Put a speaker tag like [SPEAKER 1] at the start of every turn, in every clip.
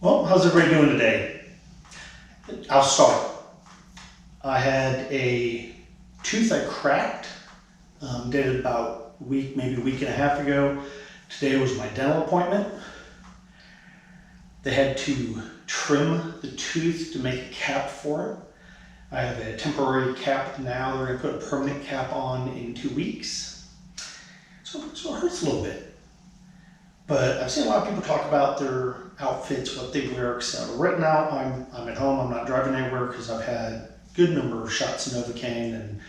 [SPEAKER 1] Well, how's everybody doing today? I'll start. I had a tooth I cracked, dated about a week, maybe a week and a half ago. Today was my dental appointment. They had to trim the tooth to make a cap for it. I have a temporary cap now. They're going to put a permanent cap on in 2 weeks. So it hurts a little bit. But I've seen a lot of people talk about their outfits, what they wear, etc. Right now, I'm at home. I'm not driving anywhere because I've had a good number of shots of Novocaine, and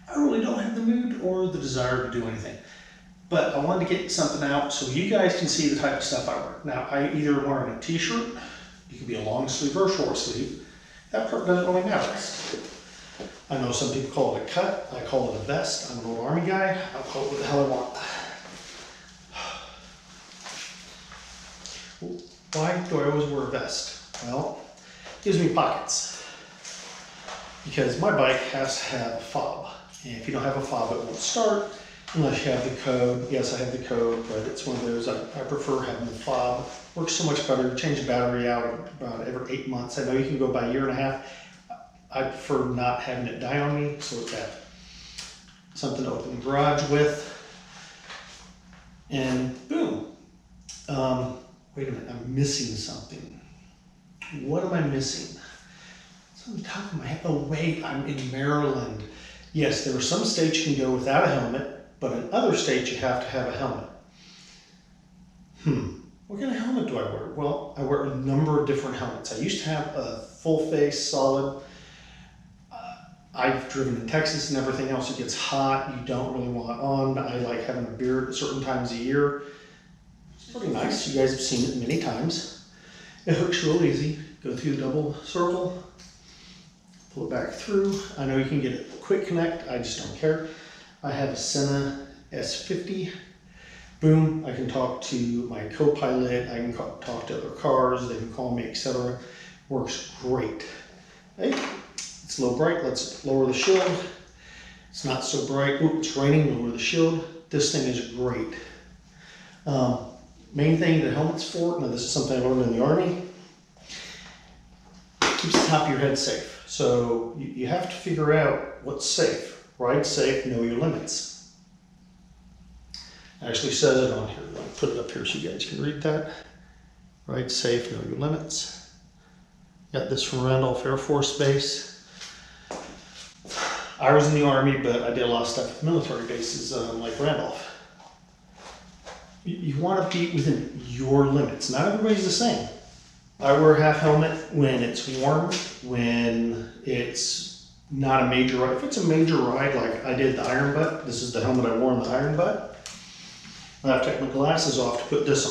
[SPEAKER 1] I really don't have the mood or the desire to do anything. But I wanted to get something out so you guys can see the type of stuff I wear. Now, I either wear a t-shirt, it could be a long sleeve or a short sleeve. That part doesn't really matter. I know some people call it a cut. I call it a vest. I'm an old Army guy. I'll call it what the hell I want. Why do I always wear a vest? Well, it gives me pockets. Because my bike has to have a fob. And if you don't have a fob, it won't start unless you have the code. Yes, I have the code, but it's one of those I prefer having the fob. Works so much better. You change the battery out about every 8 months. I know you can go by a year and a half. I prefer not having it die on me, so it's got something to open the garage with. And boom. Wait a minute, I'm missing something. What am I missing? It's on the top of my head. Oh wait, I'm in Maryland. Yes, there are some states you can go without a helmet, but in other states you have to have a helmet. What kind of helmet do I wear? Well, I wear a number of different helmets. I used to have a full face, solid. I've driven in Texas and everything else. It gets hot, you don't really want on. I like having a beard at certain times of year. Pretty nice. You guys have seen it many times. It hooks real easy. Go through the double circle, pull it back through. I know you can get a quick connect. I just don't care. I have a SENA S50. Boom. I can talk to my co-pilot. I can talk to other cars. They can call me, etc. Works great. Hey, it's low bright. Let's lower the shield. It's not so bright. Ooh, it's raining. Lower the shield. This thing is great. Main thing the helmet's for, now this is something I learned in the Army, keeps the top of your head safe. So you have to figure out what's safe. Ride safe, know your limits. It actually says it on here. I'll put it up here so you guys can read that. Ride safe, know your limits. Got this from Randolph Air Force Base. I was in the Army, but I did a lot of stuff at military bases like Randolph. You want to be within your limits. Not everybody's the same. I wear a half helmet when it's warm, when it's not a major ride. If it's a major ride, like I did the Iron Butt, this is the helmet I wore in the Iron Butt. I have to take my glasses off to put this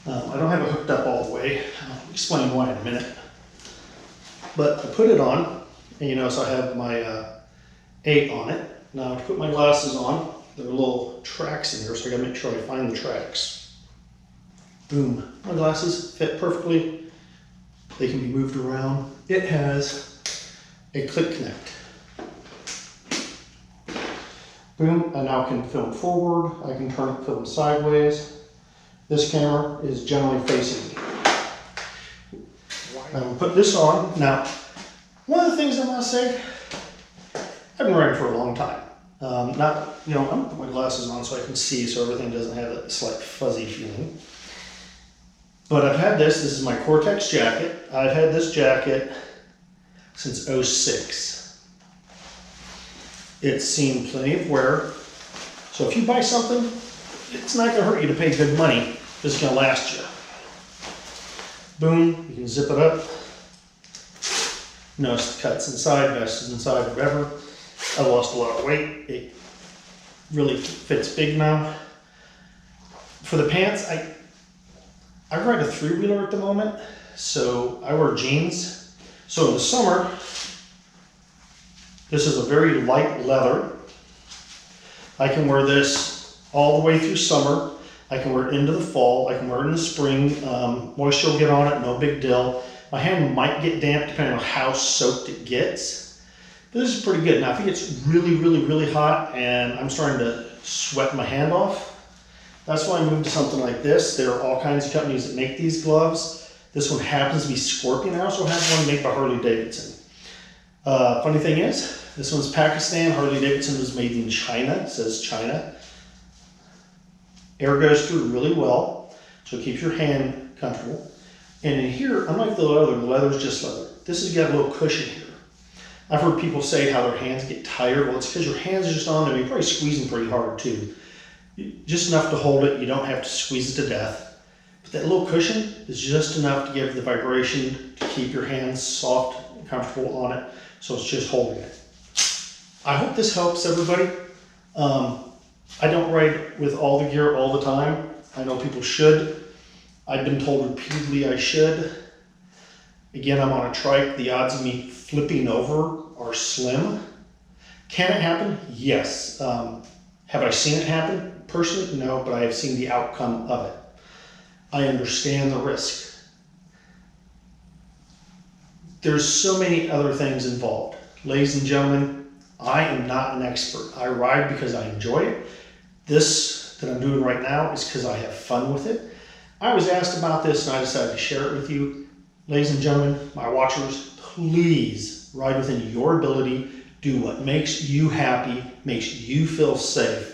[SPEAKER 1] on. I don't have it hooked up all the way. I'll explain why in a minute. But I put it on, and you notice I have my 8 on it. Now to put my glasses on, there are little tracks in here, so I gotta make sure I find the tracks. Boom. My glasses fit perfectly. They can be moved around. It has a click connect. Boom. I now can film forward. I can turn it, film sideways. This camera is generally facing me. I'm gonna put this on. Now, one of the things I want to say, I've been riding for a long time. I'm gonna put my glasses on so I can see, so everything doesn't have a slight fuzzy feeling. But I've had this is my Cortex Jacket. I've had this jacket since '06. It's seen plenty of wear. So if you buy something, it's not gonna hurt you to pay good money. It's gonna last you. Boom, you can zip it up. Notice the cuts inside, vest is inside, whatever. I lost a lot of weight. It really fits big now. For the pants, I ride a 3-wheeler at the moment, so I wear jeans. So in the summer, this is a very light leather. I can wear this all the way through summer. I can wear it into the fall. I can wear it in the spring. Moisture will get on it, no big deal. My hand might get damp depending on how soaked it gets. This is pretty good. Now, if it gets really, really, really hot and I'm starting to sweat my hand off, That's why I moved to something like this. There are all kinds of companies that make these gloves. This one happens to be Scorpion. I also have one made by Harley Davidson. Funny thing is, this one's Pakistan. Harley Davidson was made in China. It says China. Air goes through really well, so it keeps your hand comfortable. And in here, unlike the leather is just leather. This has got a little cushion here. I've heard people say how their hands get tired. Well, it's because your hands are just on there. You're probably squeezing pretty hard too. Just enough to hold it. You don't have to squeeze it to death. But that little cushion is just enough to give the vibration to keep your hands soft and comfortable on it. So it's just holding it. I hope this helps everybody. I don't ride with all the gear all the time. I know people should. I've been told repeatedly I should. Again, I'm on a trike. The odds of me flipping over are slim. Can it happen? Yes. Have I seen it happen? Personally, no, but I have seen the outcome of it. I understand the risk. There's so many other things involved. Ladies and gentlemen, I am not an expert. I ride because I enjoy it. This that I'm doing right now is because I have fun with it. I was asked about this and I decided to share it with you. Ladies and gentlemen, my watchers, please ride within your ability. Do what makes you happy, makes you feel safe.